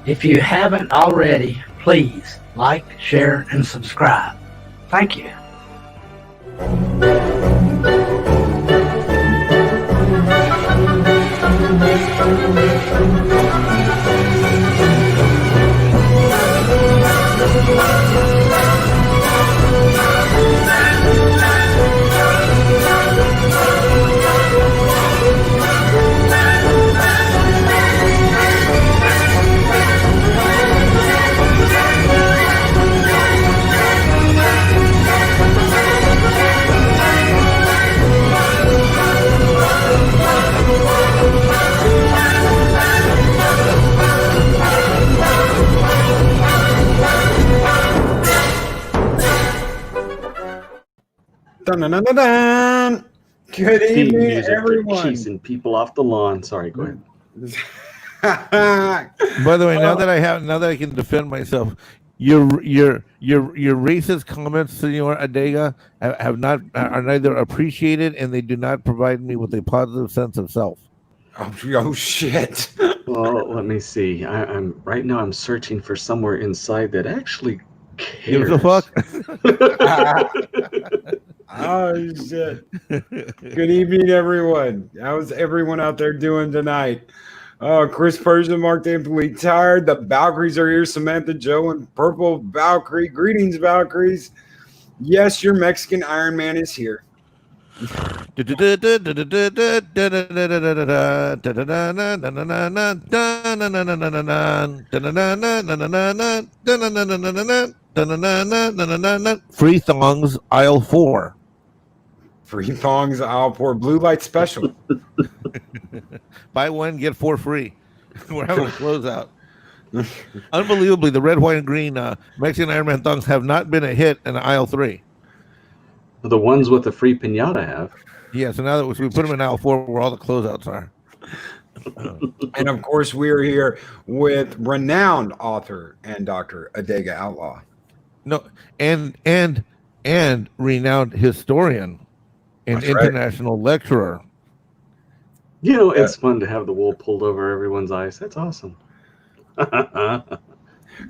If you haven't already, please like, share, and subscribe. Thank you. Dun, dun, dun, dun, dun. Good evening, music everyone. chasing people off the lawn. Sorry, go ahead. By the way, now that I can defend myself, your racist comments, Senor Adega, are neither appreciated and they do not provide me with a positive sense of self. Oh shit! Well, let me see. I'm right now. I'm searching for somewhere inside that actually cares. Gives a fuck. Oh shit! Good evening, everyone. How's everyone out there doing tonight? Chris Persian, Mark Damply, tired. The Valkyries are here. Samantha, Joe, and Purple Valkyrie. Greetings, Valkyries. Yes, your Mexican Ironman is here. Free thongs, aisle 4. Free thongs, aisle 4. Blue light special. Buy one, get 4 free. We're having a closeout. Unbelievably, the red, white, and green Mexican Ironman thongs have not been a hit in aisle 3. The ones with the free pinata have. Yeah, so now that we put them in aisle 4, where all the closeouts are. And of course, we are here with renowned author and Dr. Adega Outlaw. No, and renowned historian and That's right. international lecturer. You know, it's fun to have the wool pulled over everyone's eyes. That's awesome.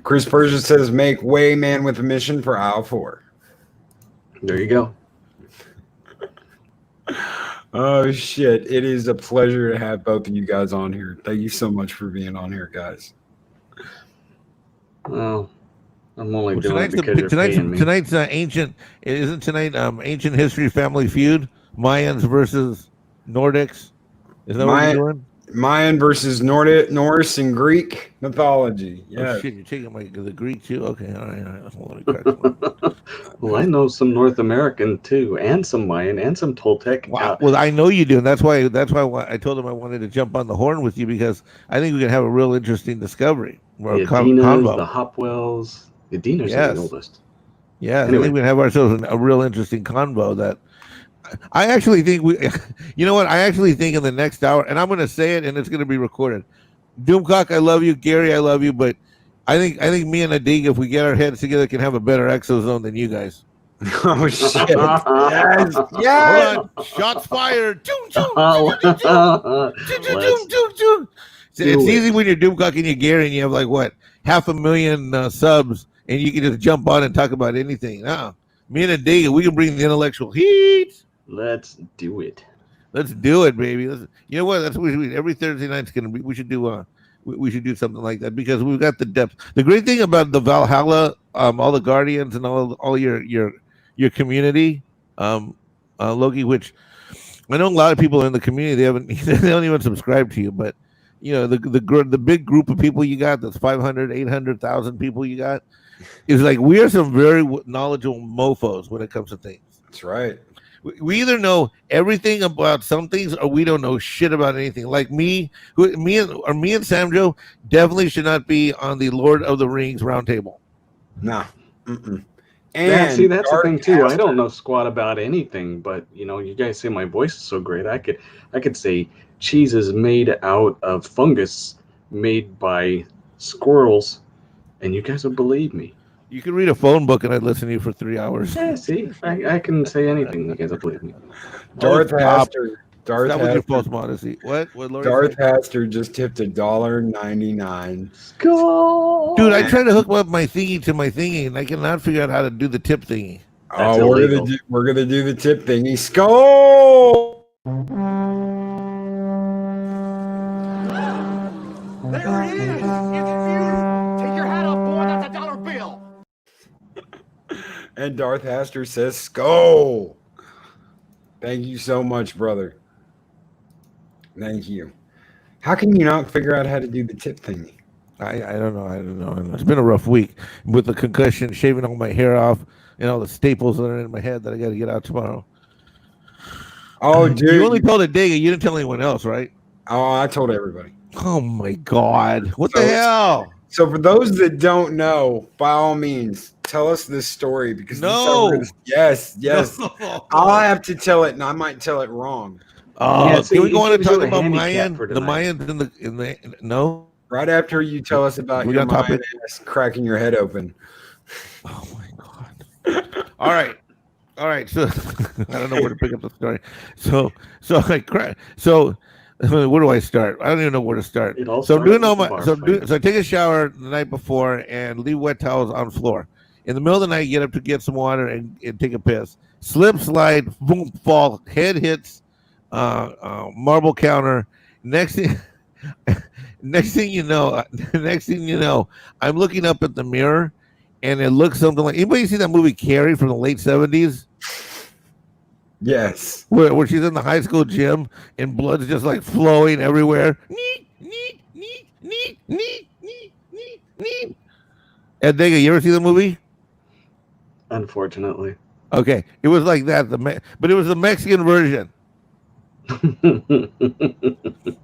Chris Persian says, make way, man, with a mission for aisle 4. There you go. Oh, shit. It is a pleasure to have both of you guys on here. Thank you so much for being on here, guys. Well, I'm only doing it because you're paying me. Tonight's ancient history family feud, Mayans versus Nordics. Is that what you're doing? Mayan versus Norse and Greek mythology. Yeah. Oh, shit, you're taking the Greek too? Okay, all right. Well, I know some North American too, and some Mayan, and some Toltec. Wow. Well, I know you do, and that's why I told him I wanted to jump on the horn with you, because I think we can have a real interesting discovery. The Adinas, the Hopwells. The Adinas are the oldest. Yeah, anyway. I think we can have ourselves a real interesting convo that I actually think you know what? I actually think in the next hour, and I'm going to say it, and it's going to be recorded. Doomcock, I love you. Gary, I love you, but I think me and Adega, if we get our heads together, can have a better exozone than you guys. Oh shit! Yes, yes. Shots fired. It's easy when you're Doomcock and you're Gary, and you have like what 500,000 subs, and you can just jump on and talk about anything. Me and Adega, we can bring the intellectual heat. Let's do it. Let's do it, baby. You know what? That's what we every Thursday night's gonna be. We should do we should do something like that, because we've got the depth. The great thing about the Valhalla, all the Guardians and all your community, Loki, which I know a lot of people in the community they don't even subscribe to you, but you know the big group of people you got, that's 500, 800,000 people you got, is like we are some very knowledgeable mofos when it comes to things. That's right. We either know everything about some things, or we don't know shit about anything. Like me and Sam Joe definitely should not be on the Lord of the Rings roundtable. Nah. Mm-mm. And see, that's the thing too. I don't know squat about anything, but you know, you guys say my voice is so great. I could say cheese is made out of fungus made by squirrels, and you guys would believe me. You can read a phone book and I'd listen to you for 3 hours. Yeah, see, I can say anything. You guys will believe me. Darth Astor Darth Stop with your false Haster, modesty. What Lori Darth say? Haster just tipped $1.99. Go. Dude, I tried to hook up my thingy to my thingy, and I cannot figure out how to do the tip thingy. That's Oh, illegal. we're gonna do the tip thingy. Skull. There it is! It's beautiful! Take your hat off, boy, that's a dollar bill! And Darth Haster says skull. Thank you so much, brother. Thank you. How can you not figure out how to do the tip thingy? I don't know. It's been a rough week with the concussion, shaving all my hair off, and all the staples that are in my head that I got to get out tomorrow. Oh, dude. You only told Adega. You didn't tell anyone else, right? Oh, I told everybody. Oh my God! What the hell? So for those that don't know, by all means, tell us this story because yes. No. I'll have to tell it, and I might tell it wrong. Can we go on and gives you talk a about handicap Mayan? for The tonight. Mayans in the no. Right after you tell us about We your got topic? Mayan ass cracking your head open. Oh my God! All right. So I don't know where to pick up the story. So where do I start? I don't even know where to start. It all So I'm started doing all with the my bar so, fight. so I take a shower the night before and leave wet towels on the floor. In the middle of the night, get up to get some water and take a piss. Slip, slide, boom, fall, head hits marble counter. Next thing you know, I'm looking up at the mirror, and it looks something like. Anybody see that movie Carrie from the late 70s? Yes. Where she's in the high school gym and blood's just like flowing everywhere. Adega, you ever see the movie? Unfortunately. Okay, it was like that. But it was the Mexican version.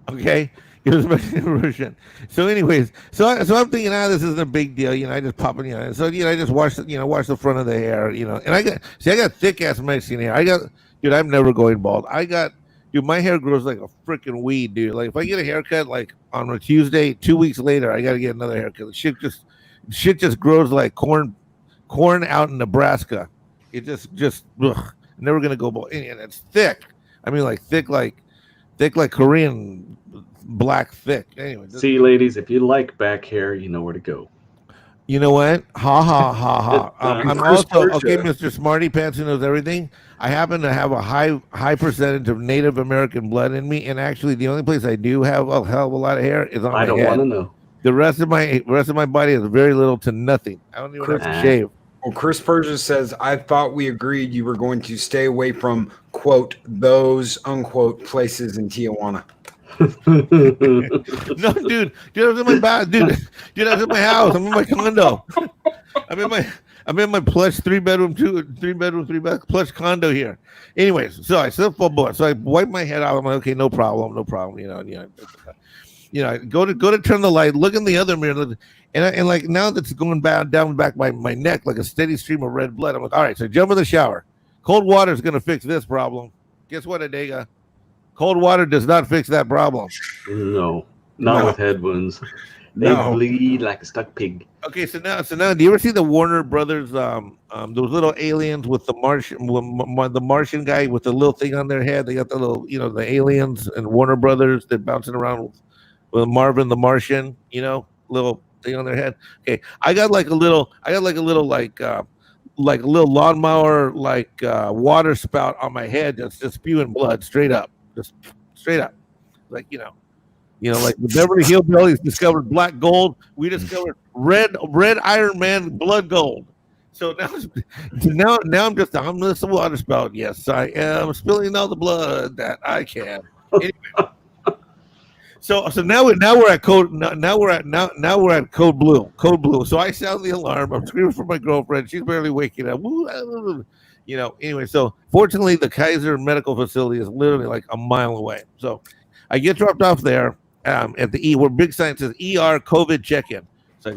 Okay, it was Mexican version. So, anyways, so I'm thinking, this isn't a big deal. I just pop it. So I just wash the front of the hair. And I got thick ass Mexican hair. Dude, I'm never going bald. Dude, my hair grows like a freaking weed, dude. Like if I get a haircut like on a Tuesday, 2 weeks later, I got to get another haircut. Shit just grows like corn out in Nebraska. It just never gonna go bald. And it's thick. I mean, like thick like Korean black thick. Anyway, See, ladies, if you like back hair, you know where to go. you know what? Ha ha ha ha. I'm Chris also Persia. okay, Mr. Smarty Pants who knows everything. I happen to have a high percentage of Native American blood in me, and actually, the only place I do have a hell of a lot of hair is on my I don't head. want to know. The rest of my body is very little to nothing. I don't even have to shave. Well, Chris Persia says, I thought we agreed you were going to stay away from, quote, those, unquote, places in Tijuana. No, dude, I was in my dude, I was in my house. I'm in my condo. I'm in my plush three bedroom, three bath plush condo here. Anyways, so I sit full board. So I wipe my head out. I'm like, okay, no problem. Go to turn the light, look in the other mirror, and like now that's going down the back of my neck like a steady stream of red blood. I'm like, all right, so jump in the shower. Cold water is gonna fix this problem. Guess what, Adega? Cold water does not fix that problem. No, not with head wounds. They bleed like a stuck pig. Okay, so now, do you ever see the Warner Brothers, those little aliens with the Martian guy with the little thing on their head? They got the little, the aliens and Warner Brothers. They're bouncing around with Marvin the Martian, little thing on their head. Okay, I got like a little lawnmower, water spout on my head that's just spewing blood straight up, like like the Beverly Hillbillies discovered black gold. We discovered red Ironman blood gold. So now I'm just a water spout. Yes, I am spilling all the blood that I can. Anyway. So now we're at code. Now we're at code blue. Code blue. So I sound the alarm. I'm screaming for my girlfriend. She's barely waking up. Anyway. So fortunately, the Kaiser Medical Facility is literally like a mile away. So I get dropped off there at the where big sign says ER COVID check-in. So I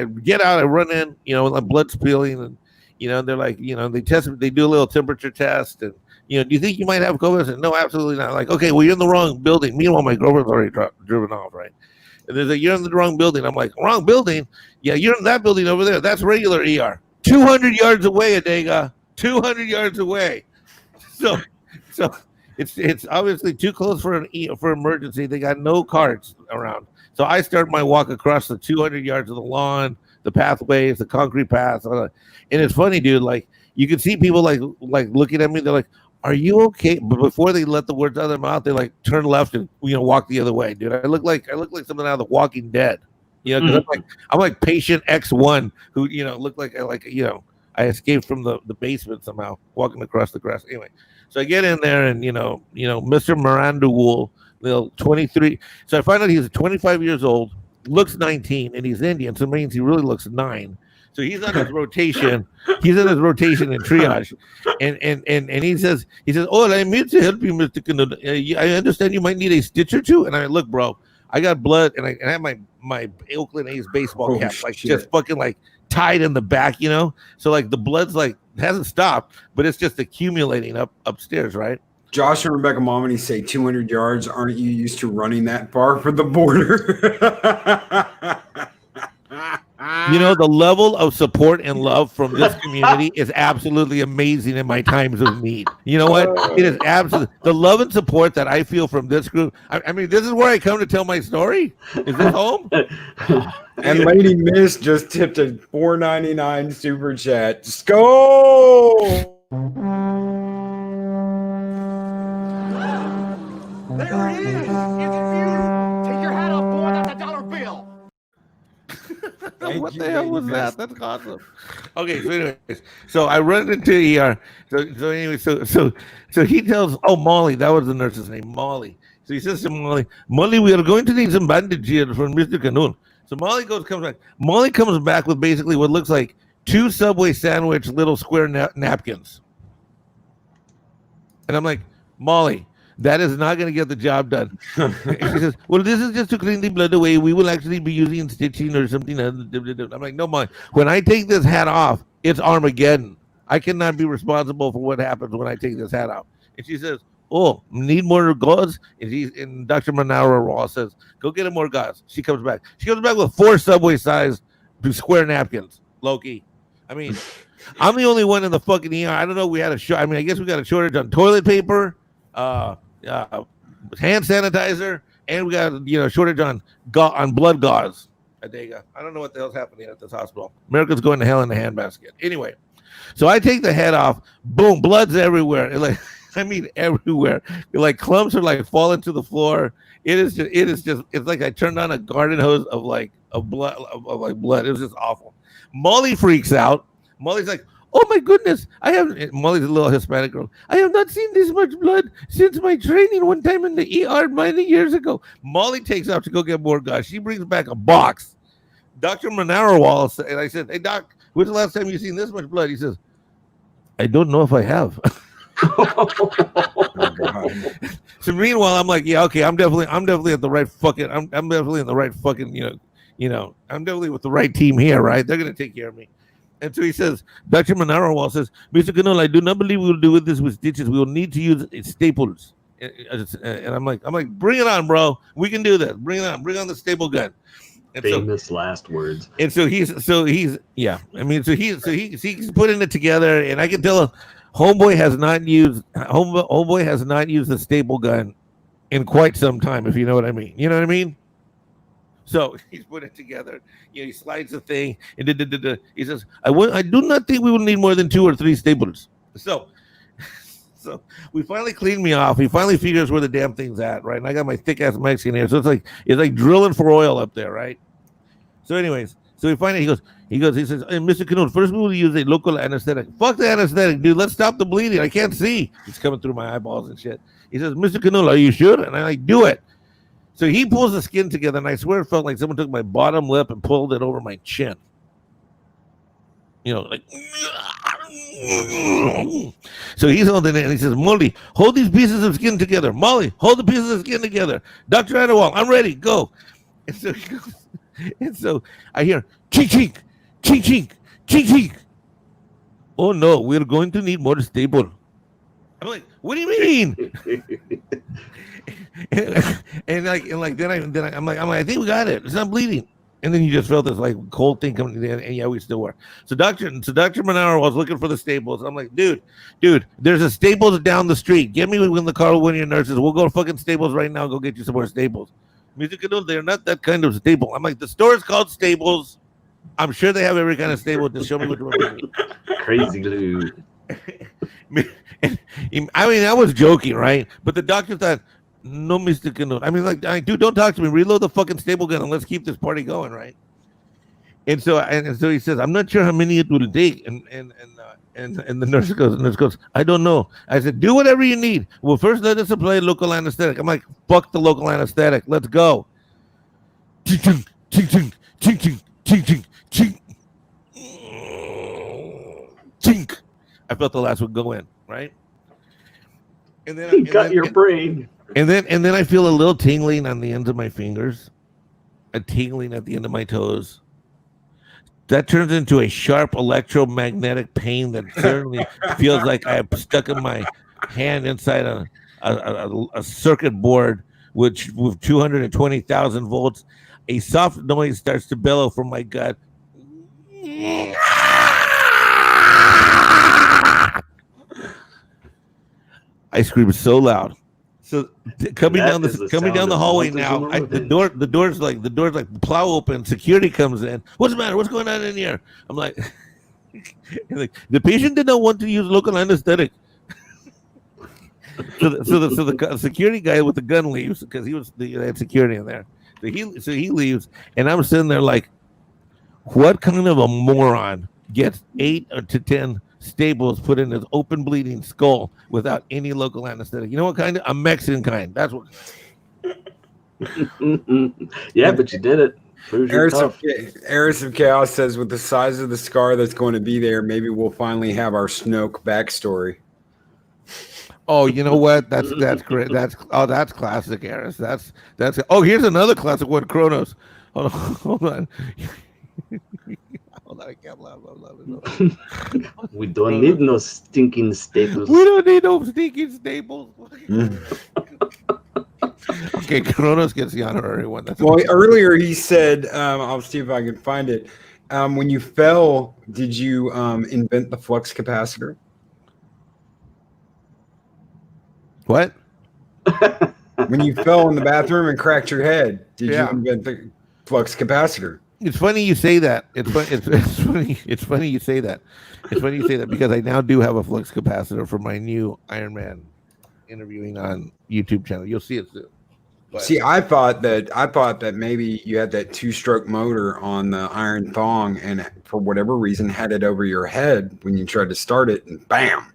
get out. I run in. Like blood spilling, and they're like, they test. They do a little temperature test and. Do you think you might have COVID? I said, no, absolutely not. Like, okay, well, you're in the wrong building. Meanwhile, my girlfriend's already driven off, right? And they're like, you're in the wrong building. I'm like, wrong building? Yeah, you're in that building over there. That's regular ER. 200 yards away, Adega. 200 yards away. So it's obviously too close for for emergency. They got no carts around. So I start my walk across the 200 yards of the lawn, the pathways, the concrete paths. And it's funny, dude. Like you can see people like looking at me. They're like, "Are you okay?" But before they let the words out of their mouth, they like turn left and walk the other way, dude. I look like something out of The Walking Dead. Because I'm like patient X1 who looked like I escaped from the basement somehow, walking across the grass. Anyway, so I get in there and Mr. Miranda Wool, 23. So I find out he's 25 years old, looks 19, and he's Indian, so it means he really looks 9. So he's on his rotation. He's in his rotation in triage, and he says, "Oh, I'm here to help you, Mr. Canoe. I understand you might need a stitch or two." And I look, bro, I got blood, and I have my Oakland A's baseball cap, like just fucking like tied in the back, So like the blood's like hasn't stopped, but it's just accumulating upstairs, right? Josh and Rebecca Momini say 200 yards. Aren't you used to running that far for the border? The level of support and love from this community is absolutely amazing in my times of need. You know what? It is absolutely the love and support that I feel from this group. I mean, this is where I come to tell my story. Is this home? And Lady Miss just tipped a $4.99 super chat. Just go! There it is! It's you! Take your hat off, boy! That's a dollar bill! What the hell was that? That's awesome. Okay, so anyways, so I run into ER. So he tells, Molly, that was the nurse's name, Molly. So he says to Molly, we are going to need some bandage here from Mr. Canoe. So Molly comes back. Molly comes back with basically what looks like 2 Subway sandwich little square napkins. And I'm like, Molly, that is not going to get the job done. She says, well, this is just to clean the blood away. We will actually be using stitching or something. I'm like, no, Molly, when I take this hat off, it's Armageddon. I cannot be responsible for what happens when I take this hat off. And she says, oh, need more gauze? And Dr. Manara Raw says, go get him more gauze. She comes back. She comes back with 4 Subway-sized square napkins. Low-key. I mean, I'm the only one in the fucking ER. I don't know. We had I guess we got a shortage on toilet paper, hand sanitizer, and we got shortage on blood gauze. Adega. I don't know what the hell's happening at this hospital. America's going to hell in a handbasket. Anyway, so I take the head off. Boom, blood's everywhere. Everywhere. Like clumps are like falling to the floor. It's like I turned on a garden hose of blood. It was just awful. Molly freaks out. Molly's like, oh my goodness, Molly's a little Hispanic girl. I have not seen this much blood since my training one time in the ER many years ago. Molly takes off to go get more gauze. She brings back a box. Dr. Manara and I said, hey doc, when's the last time you seen this much blood? He says, I don't know if I have. So meanwhile, I'm like, yeah, okay, I'm definitely at the right fucking, I'm definitely in the right fucking, I'm definitely with the right team here, right? They're gonna take care of me. And so he says, Dr. Manara says, Mr. Canoe, I do not believe we will do this with stitches. We will need to use staples. And I'm like, bring it on, bro. We can do this. Bring it on. Bring on the staple gun. And famous last words. And so he's yeah. I mean, so he's putting it together, and I can tell Homeboy has not used the staple gun in quite some time, if you know what I mean. You know what I mean? So he's put it together. He slides the thing, and he says, I do not think we will need more than 2 or 3 staples. So we finally cleaned me off. He finally figures where the damn thing's at, right? And I got my thick ass Mexican here. So it's like drilling for oil up there, right? So anyways, so he finally he says, hey, Mr. Canoe, first we will use a local anesthetic. Fuck the anesthetic, dude. Let's stop the bleeding. I can't see. It's coming through my eyeballs and shit. He says, Mr. Canoe, are you sure? And I'm like, do it. So he pulls the skin together, and I swear it felt like someone took my bottom lip and pulled it over my chin. Like. So he's holding it, and he says, Molly, hold these pieces of skin together. Molly, hold the pieces of skin together. Dr. Adewale, I'm ready. Go. And so he goes, and so I hear, chink, chink, chink, chink, chink, chink. Oh, no, we're going to need more staple. I'm like, what do you mean? and then I'm like, I think we got it. It's not bleeding. And then you just felt this like cold thing coming in, and yeah, we still were. So Dr. Monaro was looking for the Staples. I'm like, dude, there's a Staples down the street. Get me when the car with one of your nurses. We'll go to fucking Staples right now. Go get you some more Staples. Music, they're not that kind of staple. I'm like, the store is called Staples. I'm sure they have every kind of staple. Just show me what you want. Crazy glue. I mean, I was joking, right? But the doctor thought, no, Mr. Canoe. I mean, like, dude, don't talk to me. Reload the fucking staple gun and let's keep this party going, right? And so he says, I'm not sure how many it will take. And the nurse goes, I don't know. I said, do whatever you need. Well, first let us apply local anesthetic. I'm like, fuck the local anesthetic. Let's go. Ching, ching, ching, ching, ching, ching, ching, ching, ching. I felt the last one go in, right? And then You got your brain. And then I feel a little tingling on the ends of my fingers, a tingling at the end of my toes. That turns into a sharp electromagnetic pain that certainly feels like I have stuck in my hand inside a circuit board with 220,000 volts. A soft noise starts to bellow from my gut. I scream so loud. So coming down the hallway now, the door's like plow open. Security comes in. What's the matter? What's going on in here? I'm like, the patient did not want to use local anesthetic. So the security guy with the gun leaves because they had security in there. So he leaves, and I'm sitting there like, what kind of a moron gets 8 to 10 Staples put in his open bleeding skull without any local anesthetic? You know what kind? A Mexican kind. That's what. Yeah, but you did it. Eris of Chaos says, with the size of the scar that's going to be there, maybe we'll finally have our Snoke backstory. Oh, you know what? That's great. That's classic, Eris. That's. Oh, here's another classic one, Kronos. Hold on. I can't laugh. We don't need no stinking Staples. We don't need no stinking Staples. Okay, Kronos gets the honorary one. Earlier he said, I'll see if I can find it. When you fell, did you invent the flux capacitor? What? When you fell in the bathroom and cracked your head, did you invent the flux capacitor? It's funny you say that. It's funny you say that. It's funny you say that because I now do have a flux capacitor for my new Ironman interviewing on YouTube channel. You'll see it soon. But, see, I thought that maybe you had that 2-stroke motor on the iron thong, and for whatever reason had it over your head when you tried to start it, and bam.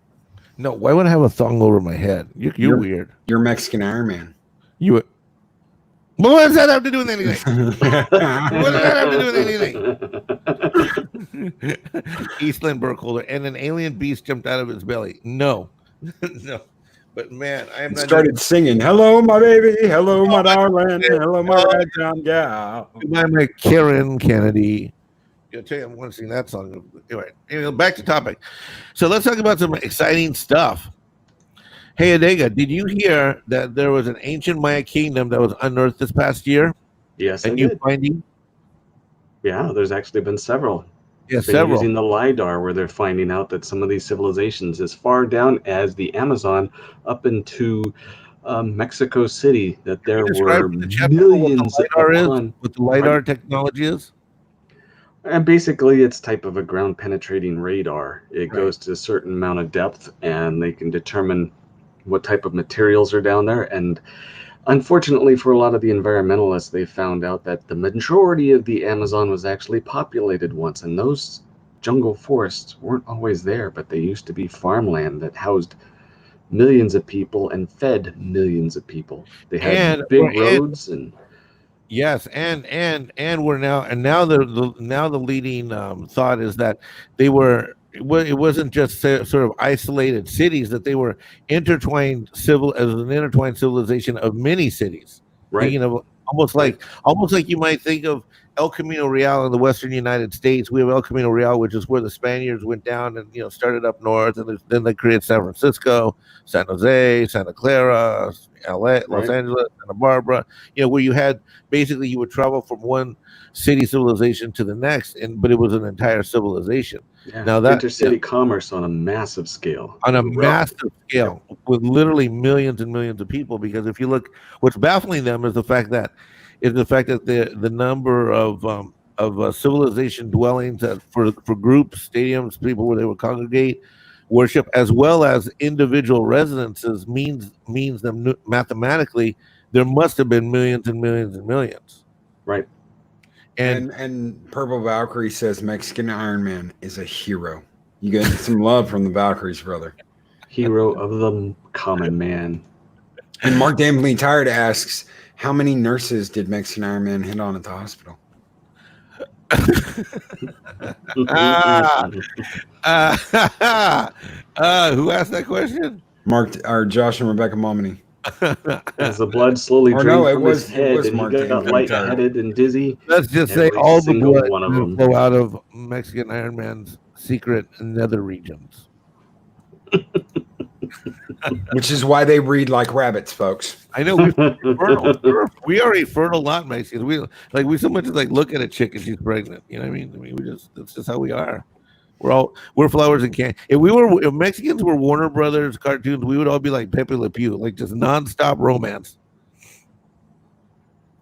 No, why would I have a thong over my head? You're weird. You're Mexican Ironman. What does that have to do with anything? What does that have to do with anything? Eastland Burkholder, and an alien beast jumped out of his belly. No. No. But man, I am not started singing, "Hello, my baby. Hello, my darling. Hello, my right-down gal." My Karen Kennedy. I'll tell you, I want to sing that song. Anyway, back to topic. So let's talk about some exciting stuff. Hey, Adega, did you hear that there was an ancient Maya kingdom that was unearthed this past year? Yes, I did. Finding? Yeah, there's actually been several. Yeah, several. Using the LiDAR, where they're finding out that some of these civilizations, as far down as the Amazon, up into Mexico City, that there were millions what the LiDAR technology is? And basically, it's type of a ground-penetrating radar. It goes to a certain amount of depth, and they can determine what type of materials are down there. And unfortunately for a lot of the environmentalists, they found out that the majority of the Amazon was actually populated once, and those jungle forests weren't always there, but they used to be farmland that housed millions of people and fed millions of people. They had big roads and yes, and we're now the leading thought is that they were. It wasn't just sort of isolated cities, that they were intertwined as an intertwined civilization of many cities. Right. Thinking of almost like you might think of El Camino Real in the western United States. We have El Camino Real, which is where the Spaniards went down and started up north, and then they created San Francisco, San Jose, Santa Clara, LA, Los Right. Angeles, Santa Barbara. Where you had basically you would travel from one city civilization to the next, but it was an entire civilization. Yeah. Now that Intercity commerce on a massive scale. on a Rough. massive scale with literally millions and millions of people. Because if you look, what's baffling them is the fact that the number of civilization dwellings for groups, stadiums, people where they would congregate, worship, as well as individual residences means them mathematically there must have been millions and millions and millions. Right. And Purple Valkyrie says Mexican Ironman is a hero. You get some love from the Valkyries, brother. Hero of the common man. And Mark Dambley Tired asks, how many nurses did Mexican Ironman hit on at the hospital? Who asked that question? Josh and Rebecca Momini. As the blood slowly Or drained no, it from was- his it head was and he Mark got Dambley lightheaded and dizzy. Let's just say Every all the single blood one of will them. flow out of Mexican Ironman's secret nether regions. Which is why they breed like rabbits, folks. I know we are a fertile lot, Mexicans. We so much as look at a chick and she's pregnant. You know what I mean? That's just how we are. We're flowers and candy. If Mexicans were Warner Brothers cartoons, we would all be like Pepe Le Pew, like just nonstop romance.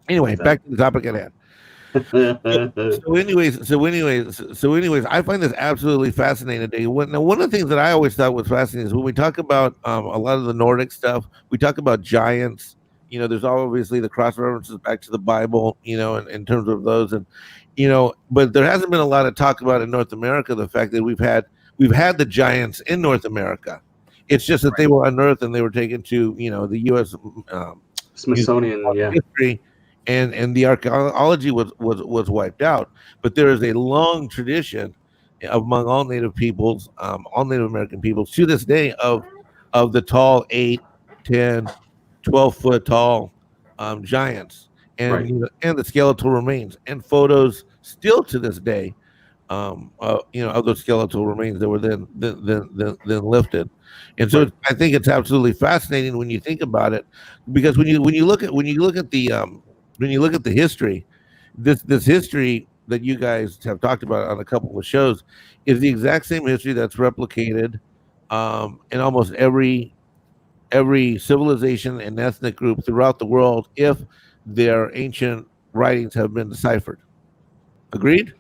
Anyway, back to the topic at hand. So anyways, I find this absolutely fascinating today. Now, one of the things that I always thought was fascinating is when we talk about a lot of the Nordic stuff, we talk about giants. There's obviously the cross references back to the Bible, in terms of those, and but there hasn't been a lot of talk about in North America the fact that we've had the giants in North America. It's just that they were unearthed and they were taken to the U.S. Smithsonian, yeah. history. And the archaeology was wiped out, but there is a long tradition among all Native peoples, all Native American peoples to this day of the tall 8, 10, 12-foot tall giants, and Right. and the skeletal remains and photos still to this day, of those skeletal remains that were then lifted. And so I think it's absolutely fascinating when you think about it, because when you look at the history, this history that you guys have talked about on a couple of shows is the exact same history that's replicated in almost every civilization and ethnic group throughout the world if their ancient writings have been deciphered. Agreed?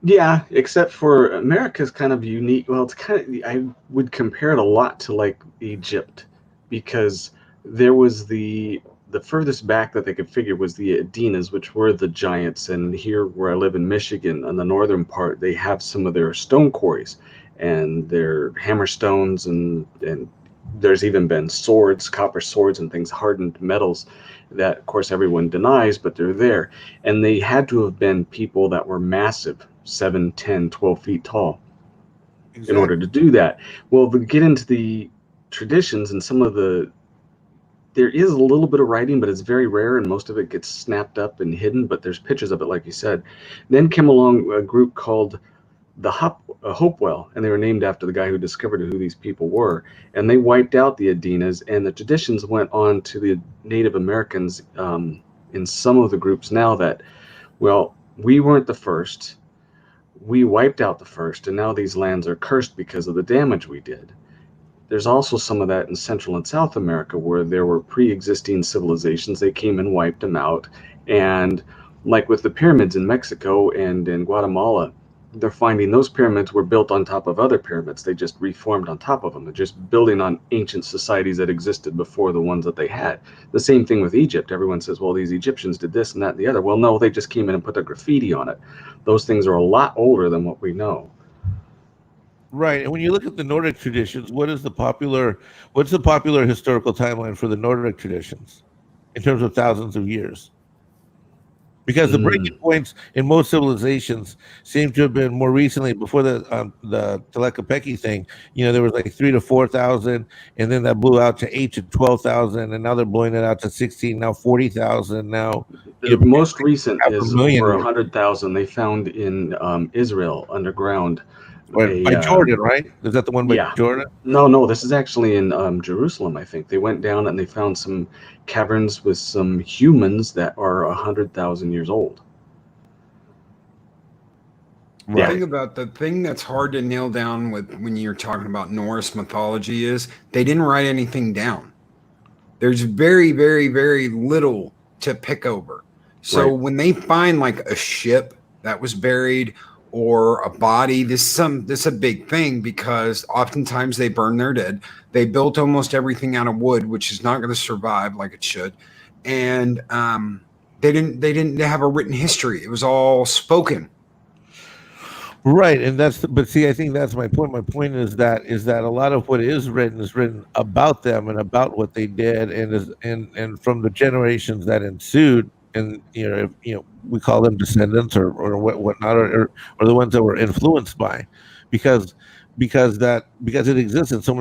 Yeah, except for America's kind of unique. Well, it's kind of, I would compare it a lot to like Egypt, because there was the furthest back that they could figure was the Adenas, which were the giants. And here where I live in Michigan, on the northern part, they have some of their stone quarries and their hammer stones, and there's even been swords, copper swords and things, hardened metals that of course everyone denies, but they're there. And they had to have been people that were massive, 7, 10, 12 feet tall in order to do that. Well, we get into the traditions and some of there is a little bit of writing, but it's very rare, and most of it gets snapped up and hidden, but there's pictures of it, like you said. Then came along a group called the Hopewell, and they were named after the guy who discovered who these people were, and they wiped out the Adenas, and the traditions went on to the Native Americans in some of the groups now that, well, we weren't the first, we wiped out the first, and now these lands are cursed because of the damage we did. There's also some of that in Central and South America where there were pre-existing civilizations. They came and wiped them out. And like with the pyramids in Mexico and in Guatemala, they're finding those pyramids were built on top of other pyramids. They just reformed on top of them. They're just building on ancient societies that existed before the ones that they had. The same thing with Egypt. Everyone says, well, these Egyptians did this and that and the other. Well, no, they just came in and put their graffiti on it. Those things are a lot older than what we know. Right, and when you look at the Nordic traditions, what's the popular historical timeline for the Nordic traditions in terms of thousands of years? because the breaking points in most civilizations seem to have been more recently before the Telecapeki thing. There was like 3 to 4,000, and then that blew out to 8 to 12,000, and now they're blowing it out to 16, now 40,000, now The most recent half a is million over here. 100,000. They found in Israel underground. By Jordan, right? Is that the one by Yeah. Jordan? No. This is actually in Jerusalem. I think they went down and they found some caverns with some humans that are 100,000 years old. The thing about the thing that's hard to nail down with when you're talking about Norse mythology is they didn't write anything down. There's very, very, very little to pick over. So when they find like a ship that was buried or a body, this is a big thing because oftentimes they burn their dead. They built almost everything out of wood, which is not going to survive like it should, and they didn't have a written history. It was all spoken. Right, and but see, I think that's my point. My point is that a lot of what is written about them and about what they did, and from the generations that ensued, and we call them descendants or whatnot, or the ones that were influenced by, because it exists in so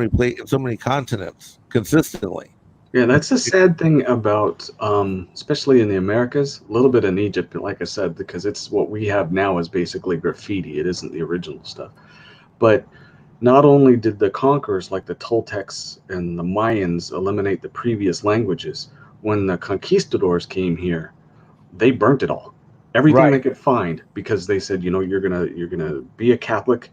many continents consistently. Yeah, that's the sad thing about, especially in the Americas, a little bit in Egypt, like I said, because it's what we have now is basically graffiti. It isn't the original stuff. But not only did the conquerors, like the Toltecs and the Mayans, eliminate the previous languages, when the conquistadors came here, they burnt it all, everything they could find, because they said, you're gonna be a Catholic,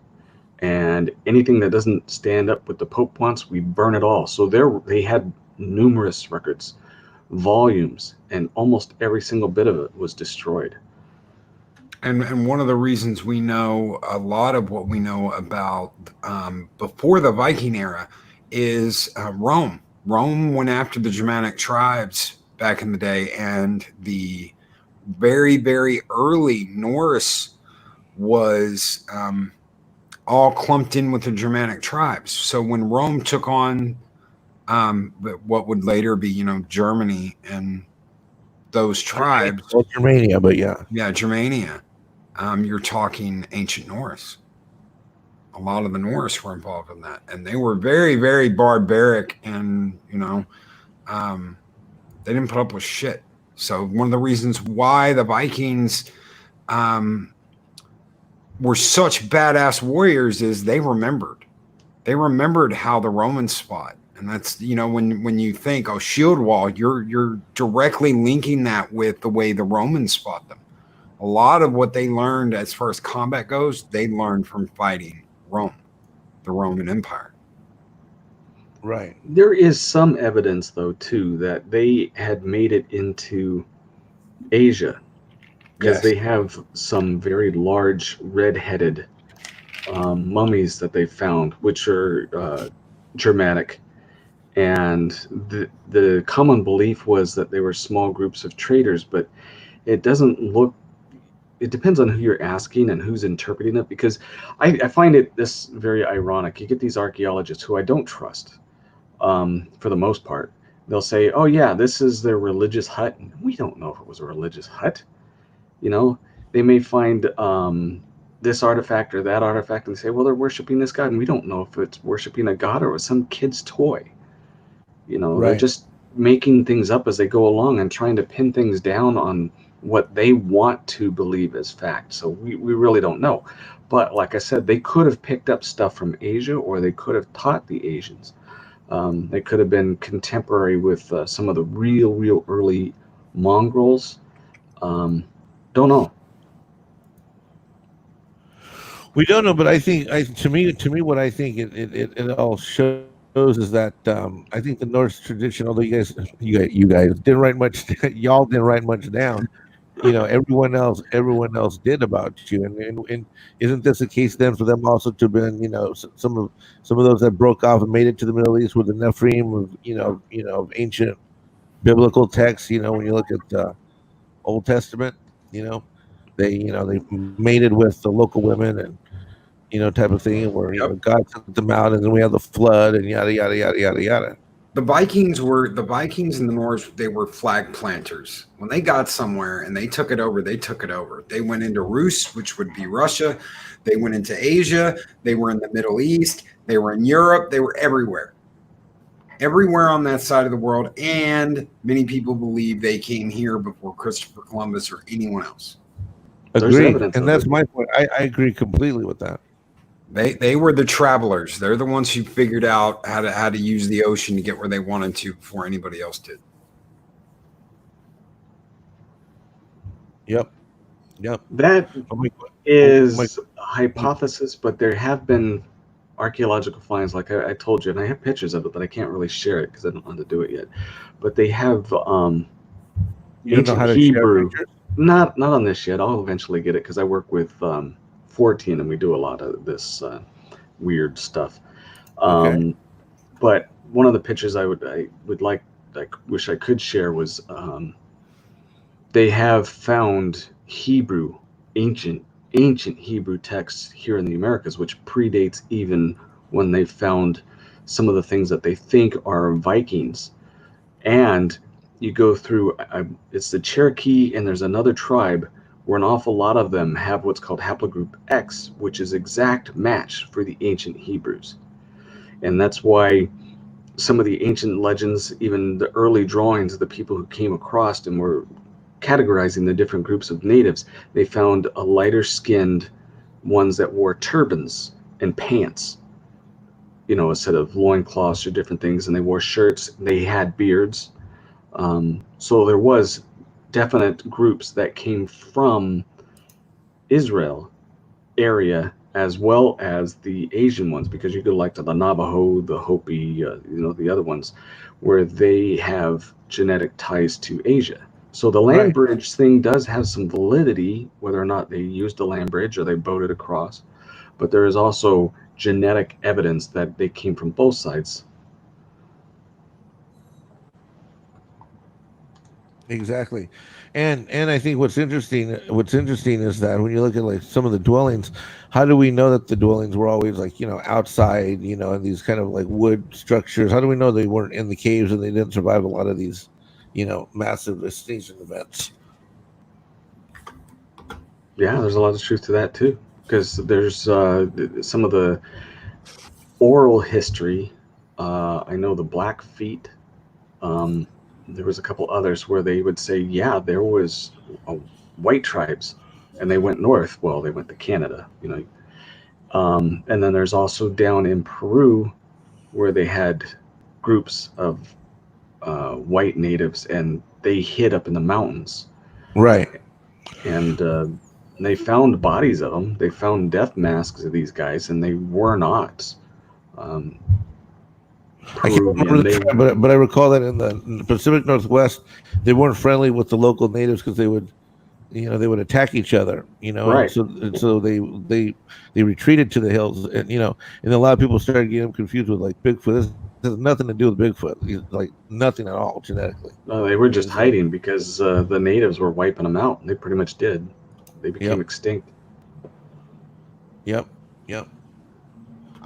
and anything that doesn't stand up with the Pope wants, we burn it all. So they had numerous records, volumes, and almost every single bit of it was destroyed. And one of the reasons we know a lot of what we know about before the Viking era is Rome. Rome went after the Germanic tribes back in the day, and the very, very early Norse was all clumped in with the Germanic tribes. So when Rome took on what would later be, Germany and those tribes. Well, Germania, but yeah, Germania. You're talking ancient Norse. A lot of the Norse were involved in that, and they were very, very barbaric, and they didn't put up with shit. So one of the reasons why the Vikings were such badass warriors is they remembered how the Romans fought. And that's, when you think, shield wall, you're directly linking that with the way the Romans fought them. A lot of what they learned as far as combat goes, they learned from fighting Rome, the Roman Empire. Right. There is some evidence, though, too, that they had made it into Asia, because they have some very large red-headed mummies that they found, which are Germanic. And the common belief was that they were small groups of traders, but it doesn't look. It depends on who you're asking and who's interpreting it, because I find this very ironic. You get these archaeologists who I don't trust, for the most part. They'll say, "Oh yeah, this is their religious hut." And we don't know if it was a religious hut. They may find this artifact or that artifact, and they say, "Well, they're worshiping this god," and we don't know if it's worshiping a god or it was some kid's toy. They're just making things up as they go along and trying to pin things down on what they want to believe as fact. So we really don't know. But like I said, they could have picked up stuff from Asia, or they could have taught the Asians. They could have been contemporary with some of the real early mongrels. Don't know. We don't know, but I think, to me, what I think it all shows is that I think the Norse tradition, although you guys didn't write much, y'all didn't write much down. Everyone else did about you, and isn't this a case then for them also to have been, some of those that broke off and made it to the Middle East with the Nephilim of ancient biblical texts. When you look at the Old Testament, they mated with the local women and type of thing, where God sent them out, and then we have the flood and yada yada yada yada yada. The Vikings in the North. They were flag planters. When they got somewhere and they took it over, they took it over. They went into Rus, which would be Russia. They went into Asia. They were in the Middle East. They were in Europe. They were everywhere. Everywhere on that side of the world, and many people believe they came here before Christopher Columbus or anyone else. Agreed, and that's my point. I agree completely with that. They were the travelers. They're the ones who figured out how to use the ocean to get where they wanted to before anybody else did. Yep. That is a hypothesis, but there have been archaeological finds, like I told you, and I have pictures of it, but I can't really share it because I don't know how to do it yet. But they have you don't know how to Hebrew. Share not on this yet. I'll eventually get it because I work with 14 and we do a lot of this weird stuff. Okay. But one of the pictures I would like, wish I could share was they have found Hebrew, ancient Hebrew texts here in the Americas, which predates even when they found some of the things that they think are Vikings. And you go through, it's the Cherokee, and there's another tribe where an awful lot of them have what's called haplogroup X, which is exact match for the ancient Hebrews. And that's why some of the ancient legends, even the early drawings of the people who came across and were categorizing the different groups of natives, they found a lighter skinned ones that wore turbans and pants, a set of loincloths or different things, and they wore shirts. They had beards. So there was definite groups that came from Israel area as well as the Asian ones, because you go like to the Navajo, the Hopi, the other ones, where they have genetic ties to Asia. So the land bridge thing does have some validity, whether or not they used a land bridge or they boated across. But there is also genetic evidence that they came from both sides. Exactly, and I think what's interesting is that when you look at like some of the dwellings, how do we know that the dwellings were always like outside, and these kind of like wood structures? How do we know they weren't in the caves and they didn't survive a lot of these, massive extinction events? Yeah, there's a lot of truth to that too, because there's some of the oral history. I know the Blackfeet. There was a couple others where they would say, yeah, there was white tribes, and they went north. Well, they went to Canada, and then there's also down in Peru where they had groups of white natives, and they hid up in the mountains. Right. And they found bodies of them. They found death masks of these guys, and they were not I can't remember the tribe, but I recall that in the Pacific Northwest, they weren't friendly with the local natives because they would attack each other, Right. and so they retreated to the hills, and and a lot of people started getting confused with like Bigfoot. This has nothing to do with Bigfoot, like nothing at all genetically. No, they were just hiding because the natives were wiping them out. They pretty much did. They became extinct. Yep.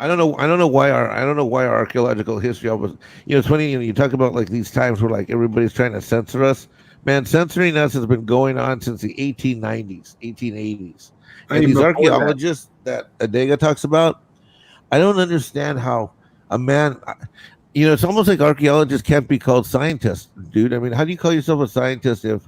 I don't know why our archaeological history always, it's funny, you talk about like these times where like everybody's trying to censor us. Man, censoring us has been going on since the 1890s, 1880s. And these archaeologists that Adega talks about, I don't understand how a man, it's almost like archaeologists can't be called scientists, dude. I mean, how do you call yourself a scientist if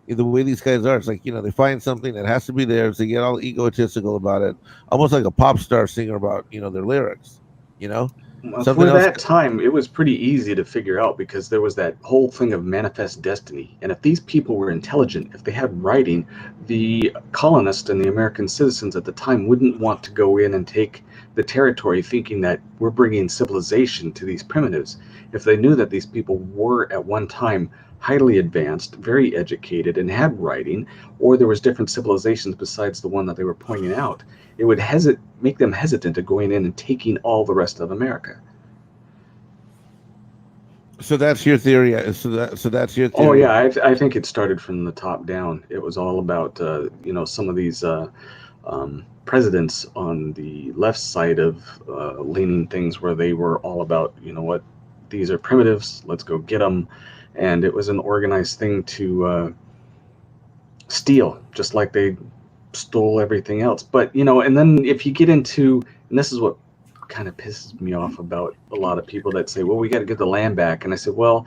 the way these guys are? It's like, they find something that has to be theirs. They get all egotistical about it, almost like a pop star singer about, their lyrics, For that time, it was pretty easy to figure out because there was that whole thing of manifest destiny. And if these people were intelligent, if they had writing, the colonists and the American citizens at the time wouldn't want to go in and take the territory thinking that we're bringing civilization to these primitives. If they knew that these people were at one time highly advanced, very educated, and had writing, or there was different civilizations besides the one that they were pointing out, it would make them hesitant to going in and taking all the rest of America. So that's your theory. So that's your theory. Oh yeah, I think it started from the top down. It was all about some of these presidents on the left side of leaning things where they were all about these are primitives. Let's go get them. And it was an organized thing to steal, just like they stole everything else. But, and then if you get into, and this is what kind of pisses me off about a lot of people that say, well, we got to get the land back. And I said, well,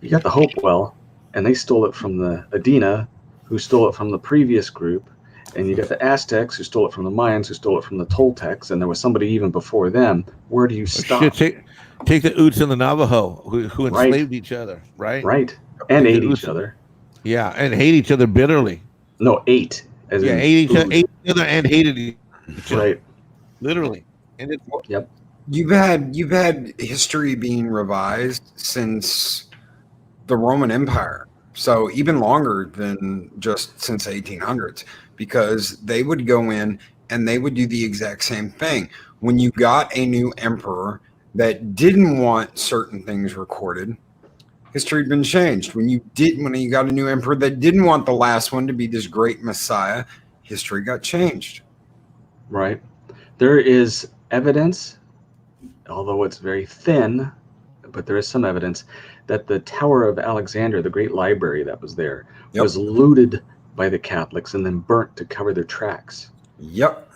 you got the Hopewell, and they stole it from the Adena, who stole it from the previous group. And you got the Aztecs, who stole it from the Mayans, who stole it from the Toltecs, and there was somebody even before them. Where do you stop? Shit, take the Utes and the Navajo, who enslaved each other, right? Right. And Take ate the each Utes- other. Yeah, and hate each other bitterly. No, ate. As Yeah, in ate food. each other and hated each other. Right. Literally. And it, Yep. You've had history being revised since the Roman Empire, so even longer than just since the 1800s, because they would go in and they would do the exact same thing. When you got a new emperor that didn't want certain things recorded, history had been changed. When you got a new emperor that didn't want the last one to be this great messiah, history got changed. Right. There is evidence, although it's very thin, but there is some evidence that the Tower of Alexander, the great library that was there, was looted by the Catholics and then burnt to cover their tracks. Yep.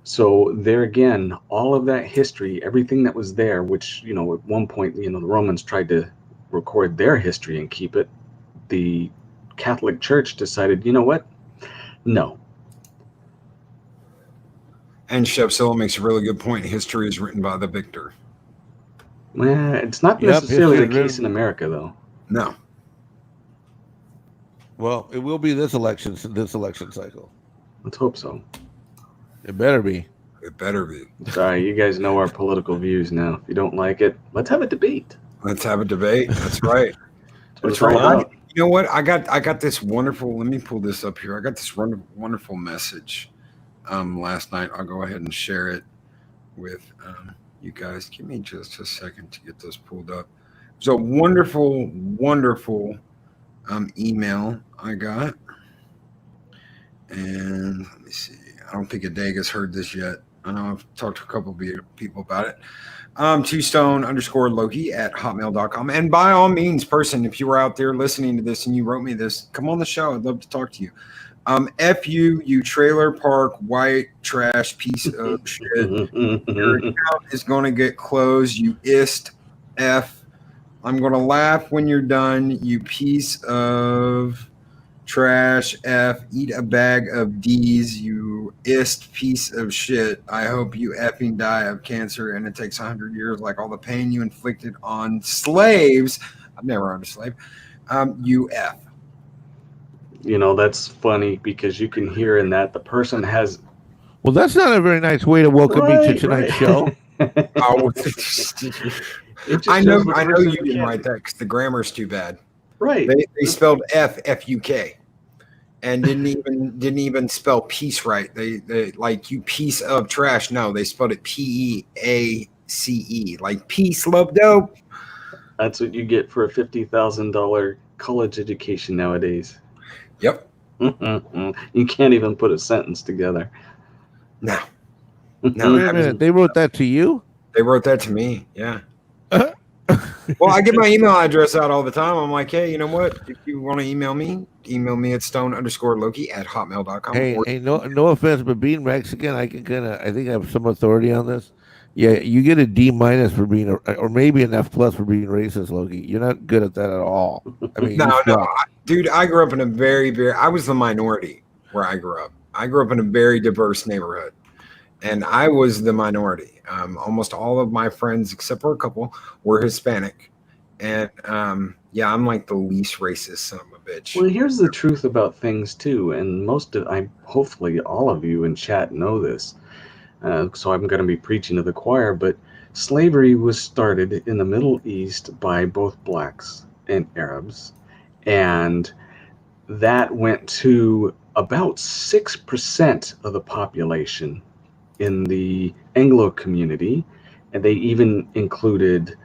So there again, all of that history, everything that was there, which, at one point, the Romans tried to record their history and keep it. The Catholic Church decided, you know what? No. And Chef Silla makes a really good point. History is written by the victor. Well, it's not Yep, necessarily the history case in America, though. No. well, it will be this election cycle. Let's hope so. It better be. It better be. Sorry, you guys know our political views now. If you don't like it, let's have a debate. Let's have a debate. That's right. That's right. about. You know what? I got this wonderful. Let me pull this up here. I got this wonderful message last night. I'll go ahead and share it with you guys. Give me just a second to get this pulled up. It's a wonderful email I got, and let me see. I don't think Adega's heard this yet. I know I've talked to a couple of people about it. Twostone_Loki@hotmail.com. And by all means, person, if you were out there listening to this and you wrote me this, come on the show. I'd love to talk to you. F you trailer park white trash piece of shit. Your account is going to get closed. You ist F. I'm going to laugh when you're done. You piece of trash F. Eat a bag of D's. You ist piece of shit. I hope you effing die of cancer and it takes 100 years like all the pain you inflicted on slaves. I've never owned a slave. You F. That's funny because you can hear in that the person has. Well, that's not a very nice way to welcome me to tonight's show. Oh, I know you didn't write that because the grammar's too bad. Right. They spelled F-U-K, and didn't even spell peace right. They like you piece of trash. No, they spelled it P-E-A-C-E, like peace, love, dope. That's what you get for a $50,000 college education nowadays. Yep. You can't even put a sentence together. No. Wait a minute, they wrote that to you? They wrote that to me. Yeah. Well, I get my email address out all the time. I'm like, hey, you know what? If you want to email me at stone_Loki@hotmail.com. Hey, no offense, but being Mexican, I think I have some authority on this. Yeah, you get a D- for being, or maybe an F+ for being racist, Loki. You're not good at that at all. I mean, No, dude, I grew up in a I was the minority where I grew up. I grew up in a very diverse neighborhood, and I was the minority. Almost all of my friends, except for a couple, were Hispanic, and I'm like the least racist son of a bitch. Well, here's the truth about things too, and hopefully all of you in chat know this. So I'm going to be preaching to the choir, but slavery was started in the Middle East by both blacks and Arabs, and that went to about 6% of the population in the Anglo community, and they even included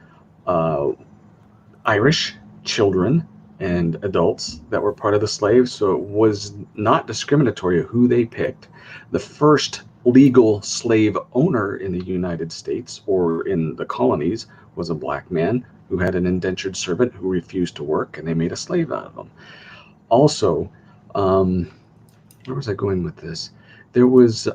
Irish children and adults that were part of the slaves, so it was not discriminatory of who they picked. The first legal slave owner in the United States or in the colonies was a black man who had an indentured servant who refused to work, and they made a slave out of him. Also, where was I going with this? There was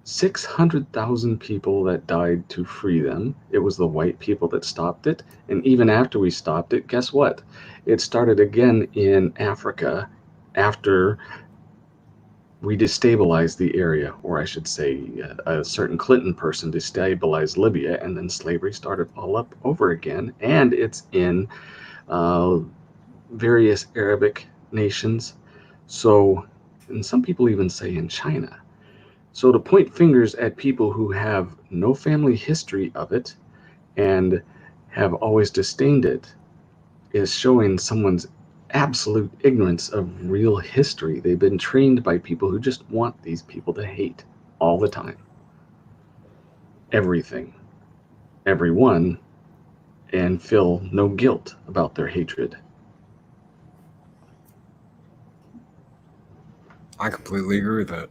600,000 people that died to free them. It was the white people that stopped it. And even after we stopped it, guess what? It started again in Africa after we destabilized the area, or I should say, a certain Clinton person destabilized Libya, and then slavery started all up over again. And it's in various Arabic nations. So, and some people even say in China. So to point fingers at people who have no family history of it and have always disdained it is showing someone's absolute ignorance of real history. They've been trained by people who just want these people to hate all the time. Everything, everyone, and feel no guilt about their hatred. I completely agree with that.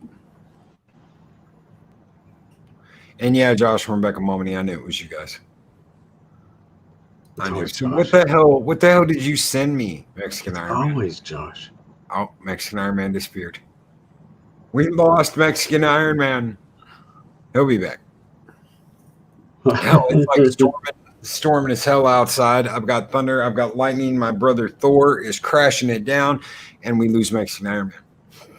And yeah, Josh from Rebecca Momini, I knew it was you guys. I knew. So what the hell did you send me, Mexican Iron Man? Always Josh. Oh, Mexican Iron Man disappeared. We lost Mexican Iron Man. He'll be back. Hell, it's like storming as hell outside. I've got thunder. I've got lightning. My brother Thor is crashing it down, and we lose Mexican Iron Man.